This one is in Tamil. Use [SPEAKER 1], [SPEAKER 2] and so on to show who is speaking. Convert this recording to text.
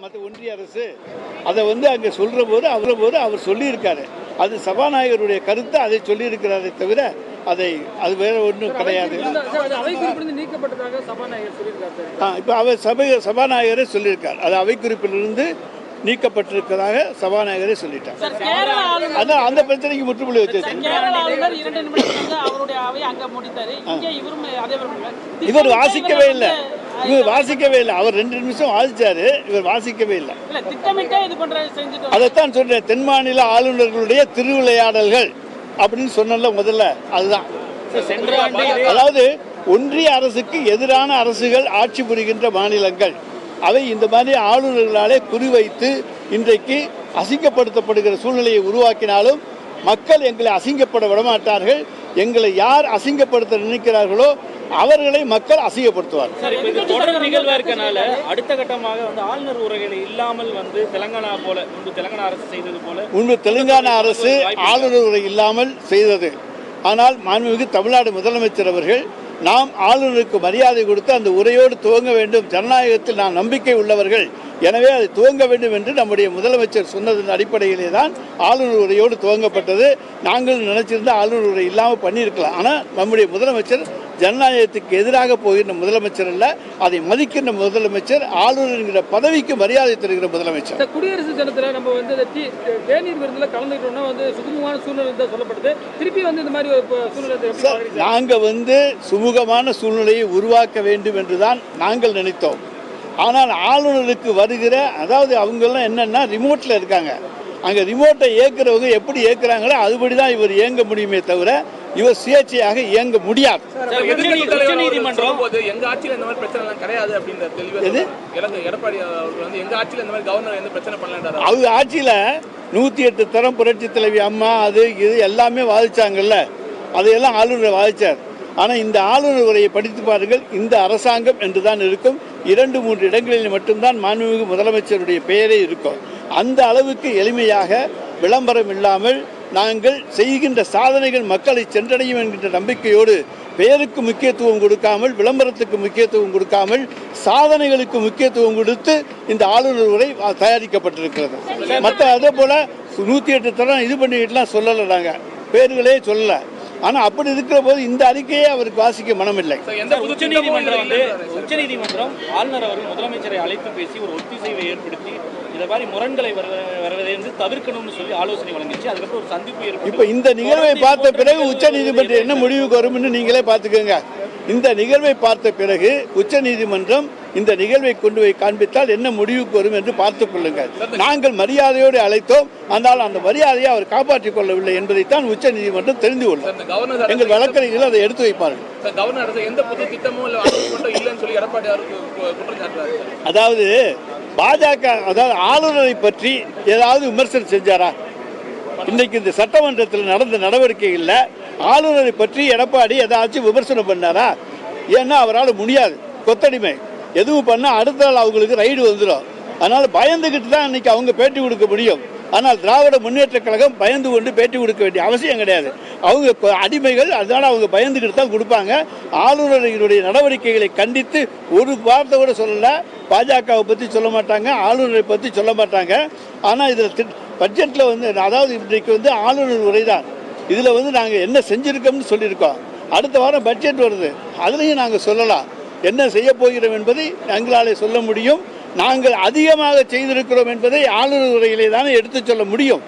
[SPEAKER 1] மற்ற ஒன்றிய அரசு அதை அங்கே சொல்கிற போது அவர் சொல்லியிருக்காரு. அது சபாநாயகருடைய கருத்து அதை சொல்லியிருக்கிறாரே தவிர அது வேற ஒன்றும் கிடையாது. இப்போ அவர் சபாநாயகரே சொல்லியிருக்கார். அது அவை குறிப்பிலிருந்து நீக்கப்பட்டிருக்கிறதாக சபாநாயகரே சொல்லிட்டார். அதான் அந்த பிரச்சனைக்கு முற்றுப்புள்ளி வச்சு இவர் வாசிக்கவே இல்லை. அவர் 2 நிமிஷம் வாசிச்சாரு, இவர் வாசிக்கவே இல்லை. அதைத்தான் சொல்றேன், தென் மாநில ஆளுநர்களுடைய திருவிளையாடல்கள் அப்படின்னு சொன்னல முதல்ல. அதுதான் அதாவது ஒன்றிய அரசுக்கு எதிரான அரசுகள் ஆட்சி புரிகின்ற மாநிலங்கள் அவை இந்த மாதிரி ஆளுநர்களாலே குறிவைத்து இன்றைக்கு அசிங்கப்படுத்தப்படுகிற சூழ்நிலையை உருவாக்கினாலும் மக்கள் எங்களை அசிங்கப்பட விடமாட்டார்கள். எங்களை யார் அசிங்கப்படுத்த நினைக்கிறார்களோ அவர்களை மக்கள் அசிங்கப்படுத்துவார்.
[SPEAKER 2] தொடர் நிகழ்வா இருக்கனால அடுத்த கட்டமாக ஆளுநர் உரைகளை இல்லாமல் தெலுங்கானா போல தெலுங்கானா அரசு செய்தது போல
[SPEAKER 1] முன்பு தெலுங்கானா அரசு ஆளுநர் உரை இல்லாமல் செய்தது. ஆனால் மாண்புமிகு தமிழ்நாடு முதலமைச்சர் அவர்கள் நாம் ஆளுநருக்கு மரியாதை கொடுத்து அந்த உரையோடு துவங்க வேண்டும், ஜனநாயகத்தில் நாம் நம்பிக்கை உள்ளவர்கள், எனவே அதை துவங்க வேண்டும் என்று நம்முடைய முதலமைச்சர் சொன்னதன் அடிப்படையிலே தான் ஆளுநர் உரையோடு துவங்கப்பட்டது. நாங்கள் நினைச்சிருந்த ஆளுநர் உரை இல்லாமல் பண்ணியிருக்கலாம். ஆனால் நம்முடைய முதலமைச்சர் ஜனநாயகத்துக்கு எதிராக போகின்ற முதலமைச்சர் அல்ல, அதை மதிக்கின்ற முதலமைச்சர், ஆளுநர் என்கிற பதவிக்கு மரியாதை தருகிற முதலமைச்சர்.
[SPEAKER 3] குடியரசு தினத்தில் நம்ம தேநீர் விருந்தில் கலந்துக்கிட்டோம்னா சுமூகமான சூழ்நிலை தான் சொல்லப்படுது. திருப்பி இந்த மாதிரி ஒரு சூழ்நிலை
[SPEAKER 1] நாங்கள் சுமூகமான சூழ்நிலையை உருவாக்க வேண்டும் என்றுதான் நாங்கள் நினைத்தோம். ஆனால் ஆளுநருக்கு வருகிற அவங்கெல்லாம் என்னன்னா ரிமோட்டில் இருக்காங்க. அங்கே ரிமோட்டை இயக்குறவங்க எப்படி இயக்குறாங்களோ அதுபடி தான் இவர் இயங்க முடியுமே தவிர இவர் சுயேட்சையாக இயங்க முடியாது.
[SPEAKER 2] உச்சநீதிமன்றம் எங்க ஆட்சியில் இந்த மாதிரி பிரச்சனை கிடையாது அப்படின்ற தெளிவு எடப்பாடி அவர்கள் எங்க ஆட்சியில் இந்த மாதிரி கவர்னர் எந்த பிரச்சனை பண்ணல.
[SPEAKER 1] அவங்க ஆட்சியில் 108 தரம் புரட்சி தலைவி அம்மா அது இது எல்லாமே வாதிச்சாங்கல்ல, அதையெல்லாம் ஆளுநர் வாதிச்சார். ஆனால் இந்த ஆளுநர் உரையை படித்து பாருங்கள், இந்த அரசாங்கம் என்று தான் இருக்கும். 2-3 இடங்களில் மட்டும்தான் மாண்புமிகு முதலமைச்சருடைய பெயரே இருக்கும். அந்த அளவுக்கு எளிமையாக விளம்பரம் இல்லாமல் நாங்கள் செய்கின்ற சாதனைகள் மக்களை சென்றடையும் என்கின்ற நம்பிக்கையோடு பெயருக்கு முக்கியத்துவம் கொடுக்காமல், விளம்பரத்துக்கு முக்கியத்துவம் கொடுக்காமல், சாதனைகளுக்கு முக்கியத்துவம் கொடுத்து இந்த ஆளுநர் உரை தயாரிக்கப்பட்டிருக்கிறது. மற்ற அதே போல 108 தரம் இது பண்ணிக்கிட்டுலாம் சொல்லலை, நாங்கள் பேர்களே சொல்லலை. ஆனால் அப்படி இருக்கிற போது இந்த அறிக்கையை அவருக்கு வாசிக்க மனமில்லை.
[SPEAKER 2] உச்சநீதிமன்றம் ஆளுநர் அவர்கள் முதலமைச்சரை அழைத்து பேசி ஒரு ஒத்திசைவை ஏற்படுத்தி இந்த மாதிரி முரண்களை வருவதை தவிர்க்கணும்னு சொல்லி ஆலோசனை வழங்கிச்சு. அதுக்கப்புறம் ஒரு சந்திப்பு ஏற்பட்டு
[SPEAKER 1] இப்போ இந்த நிகழ்வை பார்த்த பிறகு உச்சநீதிமன்றம் என்ன முடிவுக்கு வரும்னு நீங்களே பார்த்துக்கோங்க. இந்த நிகழ்வை பார்த்த பிறகு உச்சநீதிமன்றம் இந்த நிகழ்வை கொண்டு போய் காண்பித்தால் என்ன முடிவுக்கு வரும் என்று பார்த்துக் கொள்ளுங்கள். நாங்கள் மரியாதையோடு அழைத்தோம், ஆனால் அந்த மரியாதையை அவர் காப்பாற்றிக் கொள்ளவில்லை என்பதைத்தான் உச்சநீதிமன்றம் தெரிந்து கொள்ளும். எங்கள் வழக்கறிஞர்கள் அதை எடுத்து வைப்பார்கள். அதாவது பாஜக ஆளுநரை பற்றி ஏதாவது விமர்சனம் செஞ்சாரா? இன்னைக்கு இந்த சட்டமன்றத்தில் நடந்த நடவடிக்கைகளில் ஆளுநரை பற்றி எடப்பாடி ஏதாச்சும் விமர்சனம் பண்ணாரா? ஏன்னா அவரால் முடியாது, கொத்தடிமை எதுவும் பண்ணால் அடுத்த நாள் அவங்களுக்கு ரைடு வந்துடும். அதனால் பயந்துக்கிட்டு தான் இன்னைக்கு அவங்க பேட்டி கொடுக்க முடியும். ஆனால் திராவிட முன்னேற்ற கழகம் பயந்து கொண்டு பேட்டி கொடுக்க வேண்டிய அவசியம் கிடையாது. அவங்க அடிமைகள், அதனால் அவங்க பயந்துக்கிட்டு தான் கொடுப்பாங்க. ஆளுநர்களுடைய நடவடிக்கைகளை கண்டித்து ஒரு வார்த்தை கூட சொல்லலை. பாஜகவை பற்றி சொல்ல மாட்டாங்க, ஆளுநரை பற்றி சொல்ல மாட்டாங்க. ஆனால் இதில் பட்ஜெட்டில் அதாவது இன்றைக்கு ஆளுநர் உரை தான். இதில் நாங்கள் என்ன செஞ்சுருக்கோம்னு சொல்லியிருக்கோம். அடுத்த வாரம் பட்ஜெட் வருது, அதுலேயும் நாங்கள் சொல்லலாம் என்ன செய்ய போகிறோம் என்பதை எங்களாலே சொல்ல முடியும். நாங்கள் அதிகமாக செய்திருக்கிறோம் என்பதை ஆளுநர் உரையிலே தானே எடுத்து சொல்ல முடியும்.